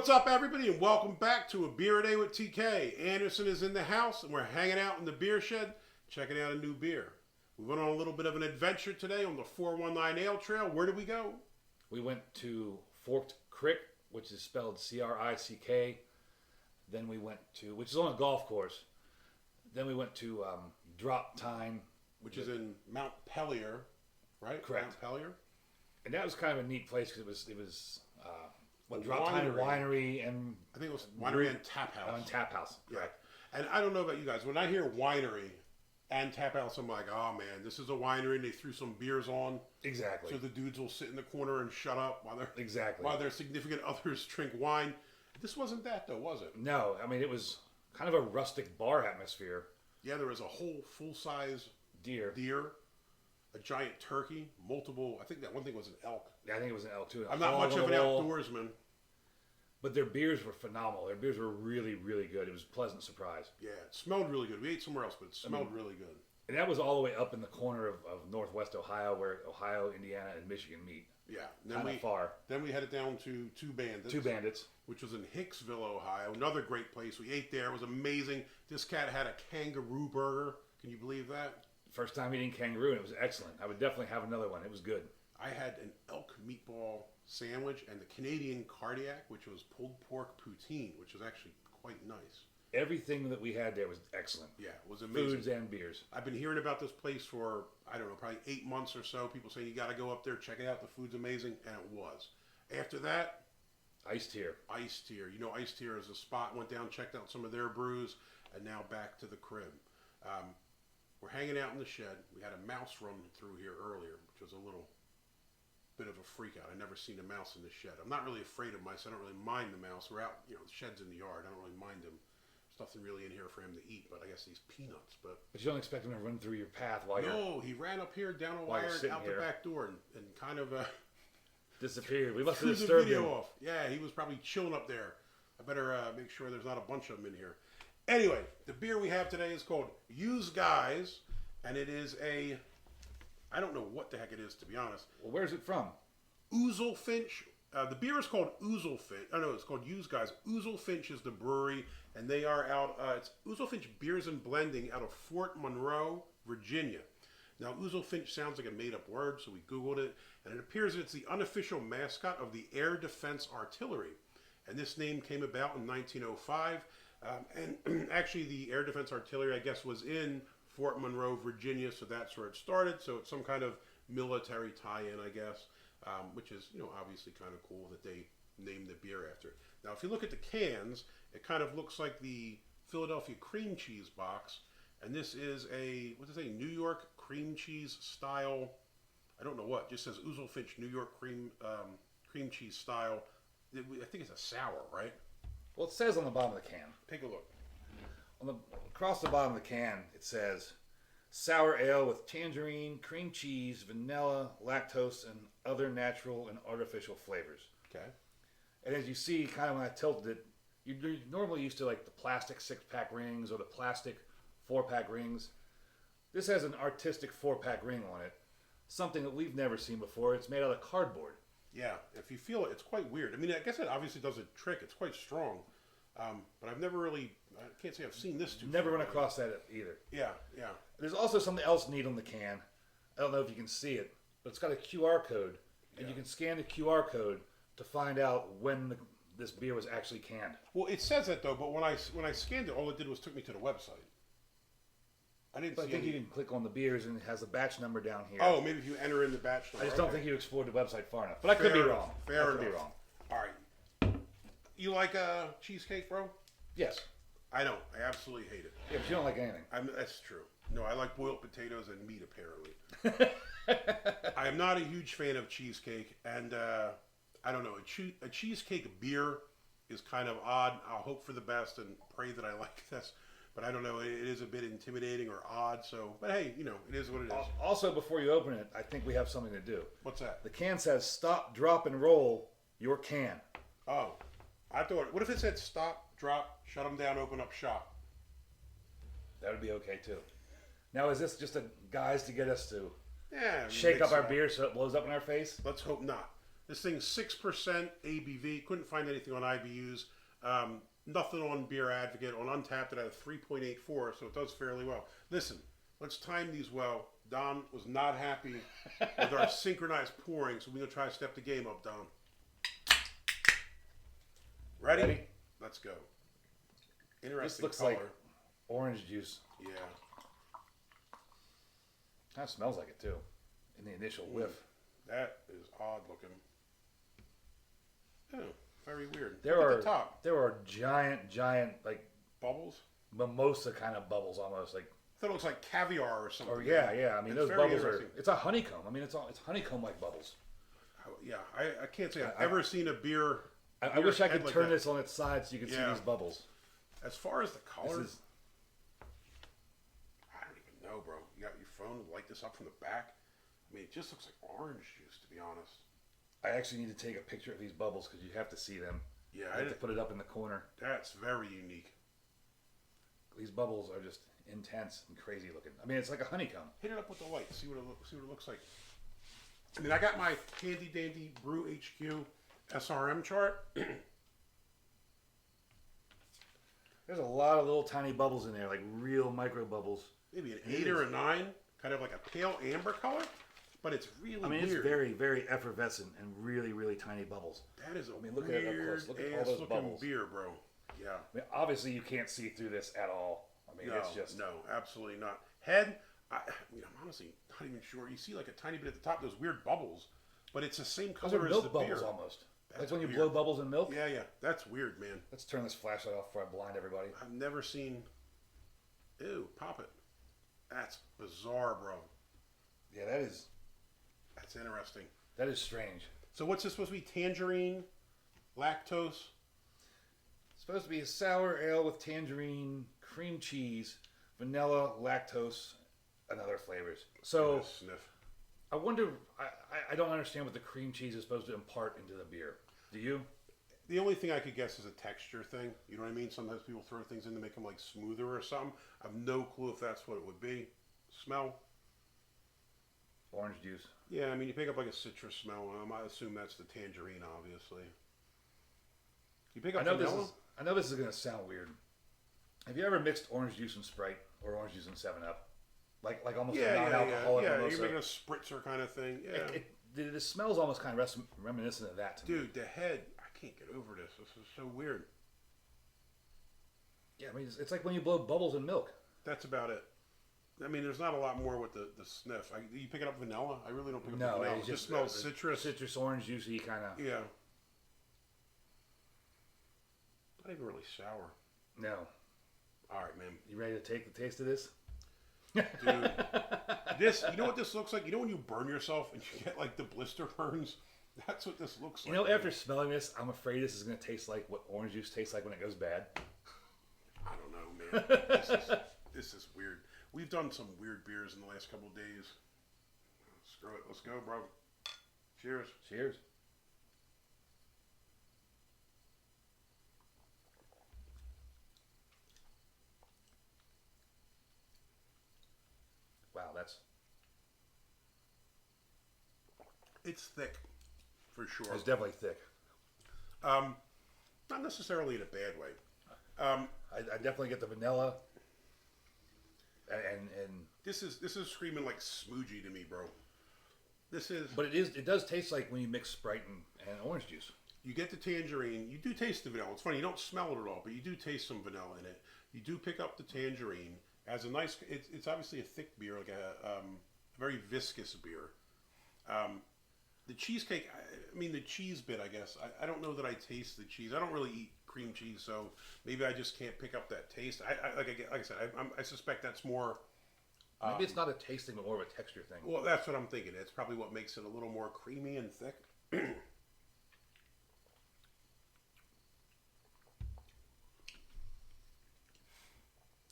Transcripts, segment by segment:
What's up, everybody, and welcome back to A Beer a Day with TK. Anderson is in the house, and we're hanging out in the beer shed, checking out a new beer. We went on a little bit of an adventure today on the 419 Ale Trail. Where did we go? We went to Forked Crick, which is spelled C-R-I-C-K. Then we went to, which is on a golf course. Then we went to Drop Time, which is in Mount Pelier, right? Correct. Mount Pelier. And that was kind of a neat place because it was Winery. Drop Time Winery and I think it was Winery and Tap House. And Tap House, correct. Yeah. And I don't know about you guys. When I hear winery and Tap House, I'm like, oh man, this is a winery and they threw some beers on. Exactly. So the dudes will sit in the corner and shut up while their significant others drink wine. This wasn't that though, was it? No, I mean it was kind of a rustic bar atmosphere. Yeah, there was a whole full-size deer, a giant turkey, multiple. I think that one thing was an elk. Yeah, I think it was an elk too. I'm not much of an outdoorsman. But their beers were phenomenal. Their beers were really, really good. It was a pleasant surprise. Yeah, it smelled really good. We ate somewhere else, but it smelled really good. And that was all the way up in the corner of northwest Ohio, where Ohio, Indiana, and Michigan meet. Yeah, kind of far. Then we headed down to Two Bandits. Which was in Hicksville, Ohio. Another great place. We ate there. It was amazing. This cat had a kangaroo burger. Can you believe that? First time eating kangaroo, and it was excellent. I would definitely have another one. It was good. I had an elk meatball sandwich and the Canadian cardiac, which was pulled pork poutine, which was actually quite nice. Everything that we had there was excellent. Yeah, it was amazing. Foods and beers. I've been hearing about this place for, I don't know, probably 8 months or so. People saying you got to go up there, check it out. The food's amazing, and it was. After that, Iced Tear. You know, Iced Tear is a spot. Went down, checked out some of their brews, and now back to the crib. We're hanging out in the shed. We had a mouse run through here earlier, which was a little bit of a freak out. I've never seen a mouse in the shed. I'm not really afraid of mice. I don't really mind the mouse. We're out, the shed's in the yard. I don't really mind him. There's nothing really in here for him to eat, but I guess these peanuts. But you don't expect him to run through your path while you're... No, he ran up here, down a wire, out the back door, and kind of... disappeared. We must threw have the disturbed video him. off. Yeah, he was probably chilling up there. I better make sure there's not a bunch of them in here. Anyway, the beer we have today is called Youse, guys, and it is a... I don't know what the heck it is, to be honest. Well, where's it from? Oozlefinch. The beer is called Oozlefinch. I know it's called Youse, guys. Oozlefinch is the brewery, and they are out. It's Oozlefinch Beers and Blending out of Fort Monroe, Virginia. Now, Oozlefinch sounds like a made-up word, so we Googled it, and it appears that it's the unofficial mascot of the Air Defense Artillery. And this name came about in 1905. And actually, the Air Defense Artillery, I guess, was in Fort Monroe, Virginia, so that's where it started. So it's some kind of military tie-in, I guess, which is, obviously kind of cool that they named the beer after it. Now, if you look at the cans, it kind of looks like the Philadelphia cream cheese box, and this is a, what does it say, New York cream cheese style, I don't know what, it just says Oozlefinch New York cream cheese style. I think it's a sour, right? Well, it says on the bottom of the can. Take a look. Across the bottom of the can, it says sour ale with tangerine, cream cheese, vanilla, lactose, and other natural and artificial flavors. Okay. And as you see, kind of when I tilted it, you're normally used to like the plastic 6-pack rings or the plastic 4-pack rings. This has an artistic 4-pack ring on it, something that we've never seen before. It's made out of cardboard. Yeah, if you feel it, it's quite weird. I mean, I guess it obviously does a trick. It's quite strong. But I've never really, I can't say I've seen this too. Never run across that either. Yeah. There's also something else neat on the can. I don't know if you can see it, but it's got a QR code. And you can scan the QR code to find out when this beer was actually canned. Well, it says that though, but when I scanned it, all it did was took me to the website. I didn't. But I think you can click on the beers and it has a batch number down here. Oh, maybe if you enter in the batch number. I just don't think you explored the website far enough. But I could be wrong. Fair enough. All right. You like cheesecake, bro? Yes. I don't. I absolutely hate it. Yeah, but you don't like anything. That's true. No, I like boiled potatoes and meat, apparently. I am not a huge fan of cheesecake, and I don't know. A cheesecake beer is kind of odd. I'll hope for the best and pray that I like this. But I don't know, it is a bit intimidating or odd, so, but hey, it is what it is. Also, before you open it, I think we have something to do. What's that? The can says, stop, drop, and roll your can. Oh, I thought, what if it said stop, drop, shut them down, open up shop? That would be okay, too. Now, is this just a guise to get us to shake up our beer so it blows up in our face? Let's hope not. This thing's 6% ABV. Couldn't find anything on IBUs. Nothing on Beer Advocate. On Untapped, it had a 3.84, so it does fairly well. Listen, let's time these well. Don was not happy with our synchronized pouring, so we're going to try to step the game up, Don. Ready? Let's go. Interesting This looks color. like orange juice. Yeah. Kind of smells like it too, in the initial whiff. That is odd looking. Oh, very weird. There Look are at the top. there are giant like Bubbles? mimosa kind of bubbles almost like. I thought it looks like caviar or something. Or yeah. I mean, It's those very bubbles are. interesting. It's a honeycomb. I mean, it's honeycomb like bubbles. Yeah, I can't say I've ever seen a beer. I wish I could like turn that. this on its side so you could see Yeah. these bubbles. As far as the color, This is I don't even know, bro. You got your phone, light this up from the back. I mean, it just looks like orange juice, to be honest. I actually need to take a picture of these bubbles because you have to see them. Yeah, I have to put it up in the corner. That's very unique. These bubbles are just intense and crazy looking. I mean, it's like a honeycomb. Hit it up with the light. See what it looks like. I mean, I got my handy dandy Brew HQ SRM chart. There's a lot of little tiny bubbles in there, like real micro bubbles. Maybe an 8 or a 9, kind of like a pale amber color, but it's really I mean, weird. it's very, very effervescent and really, really tiny bubbles. That is a look at it up weird close. Look at all ass those looking bubbles. beer, bro. Yeah. I mean, obviously you can't see through this at all. I mean, No, it's just no, absolutely not. Head, I mean, I'm honestly not even sure. You see like a tiny bit at the top, those weird bubbles, but it's the same those color are as milk the bubbles beer. almost. That's like when you weird. blow bubbles in milk. Yeah, that's weird, man. Let's turn this flashlight off before I blind everybody. I've never seen. Ew, pop it. That's bizarre, bro. Yeah, That's interesting. that is strange. So what's this supposed to be? Tangerine, lactose. It's supposed to be a sour ale with tangerine, cream cheese, vanilla, lactose, and other flavors. So Give it a sniff. I wonder. I don't understand what the cream cheese is supposed to impart into the beer. Do you? The only thing I could guess is a texture thing. You know what I mean? Sometimes people throw things in to make them like smoother or something. I have no clue if that's what it would be. Smell? Orange juice. Yeah, I mean, you pick up like a citrus smell. I assume that's the tangerine, obviously. You pick up vanilla? I know this is going to sound weird. Have you ever mixed orange juice and Sprite or orange juice and 7-Up? Like almost a non-alcoholic Yeah, mimosa? you're making a spritzer kind of thing. Yeah. The smell's almost kind of reminiscent of that to me. Dude, the head, I can't get over this. This is so weird. Yeah, I mean, it's like when you blow bubbles in milk. That's about it. I mean, there's not a lot more with the sniff. You pick it up vanilla? I really don't pick up No, vanilla. it It just smells citrus. Citrus, orange, juicy kind of. Yeah. Not even really sour. No. All right, man. You ready to take the taste of this? Dude, you know what this looks like? You know when you burn yourself and you get like the blister burns? That's what this looks like. You know, after smelling this, I'm afraid this is going to taste like what orange juice tastes like when it goes bad. I don't know, man. This is weird. We've done some weird beers in the last couple of days. Screw it. Let's go, bro. Cheers. Cheers. Wow, It's thick, for sure. it's definitely thick. Not necessarily in a bad way. I definitely get the vanilla, and This is screaming like smoothie to me, bro. but it does taste like when you mix Sprite and orange juice. You get the tangerine. You do taste the vanilla. It's funny, you don't smell it at all, but you do taste some vanilla in it. You do pick up the tangerine as a nice. It's obviously a thick beer, like a very viscous beer. The cheesecake. I mean, the cheese bit. I guess I don't know that I taste the cheese. I don't really eat cream cheese, so maybe I just can't pick up that taste. Like I said, I suspect that's more. Maybe it's not a tasting, but more of a texture thing. Well, that's what I'm thinking. It's probably what makes it a little more creamy and thick.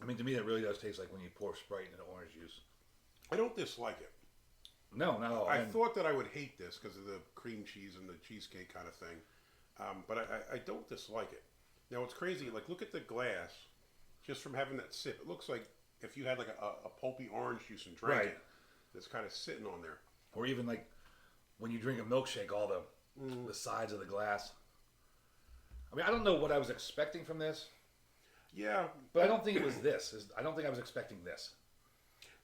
I mean, to me, that really does taste like when you pour Sprite into orange juice. I don't dislike it. No, no. I thought that I would hate this because of the cream cheese and the cheesecake kind of thing, but I don't dislike it. Now, what's crazy, like, look at the glass, just from having that sip. It looks like if you had, like, a pulpy orange juice and drank Right. it, that's kind of sitting on there. Or even like when you drink a milkshake, all the the sides of the glass. I mean, I don't know what I was expecting from this. Yeah. But I don't think it was this. I don't think I was expecting this.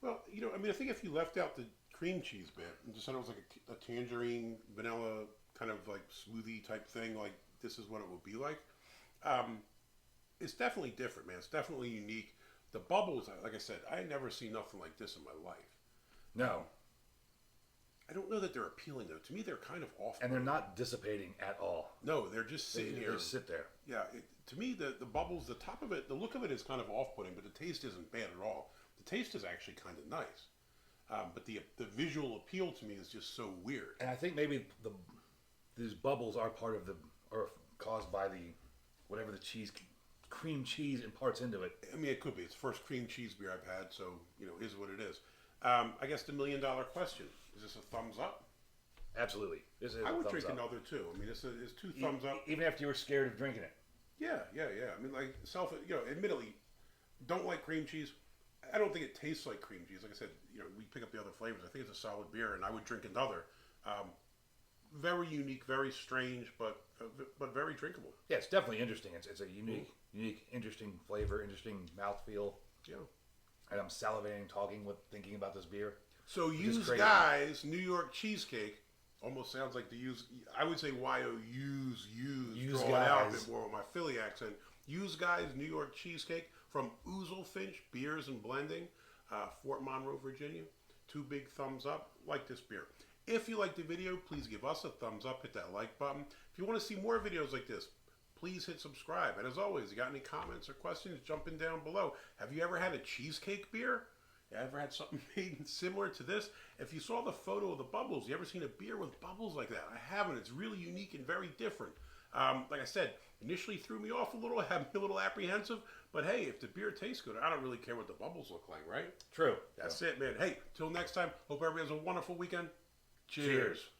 Well, I mean, I think if you left out the cream cheese bit and just said it was like a tangerine, vanilla, kind of like smoothie type thing, like this is what it will be like, it's definitely different, man. It's definitely unique. The bubbles, like I said, I had never seen nothing like this in my life. No. I don't know that they're appealing, though. To me, they're kind of off. And they're not dissipating at all. No, they're just sitting here. They just sit there. Yeah, to me, the bubbles, the top of it, the look of it is kind of off-putting, but the taste isn't bad at all. The taste is actually kind of nice. But the visual appeal to me is just so weird. And I think maybe these bubbles are caused by whatever the cream cheese imparts into it. I mean, it could be. It's the first cream cheese beer I've had, so, is what it is. I guess the $1 million question, is this a thumbs up? Absolutely. This is I would a drink thumbs up. another two. I mean, this is two thumbs up. Even after you were scared of drinking it. Yeah. I mean, like, admittedly, don't like cream cheese. I don't think it tastes like cream cheese. Like I said, we pick up the other flavors. I think it's a solid beer, and I would drink another. Very unique, very strange, but very drinkable. Yeah, it's definitely interesting. It's a unique, interesting flavor, interesting mouthfeel. Yeah. And I'm salivating, thinking about this beer. So Youse Guys, New York Cheesecake, almost sounds like the Youse. I would say Youse drawn out a bit more with my Philly accent. Youse Guys, New York Cheesecake from Oozlefinch Beers and Blending, Fort Monroe, Virginia. 2 big thumbs up. Like this beer. If you like the video, please give us a thumbs up. Hit that like button. If you want to see more videos like this, please hit subscribe. And as always, you got any comments or questions, jump in down below. Have you ever had a cheesecake beer? You ever had something made similar to this? If you saw the photo of the bubbles, you ever seen a beer with bubbles like that? I haven't. It's really unique and very different. Like I said, initially threw me off a little, had me a little apprehensive. But hey, if the beer tastes good, I don't really care what the bubbles look like, right? True. That's it, man. Hey, till next time, hope everybody has a wonderful weekend. Cheers.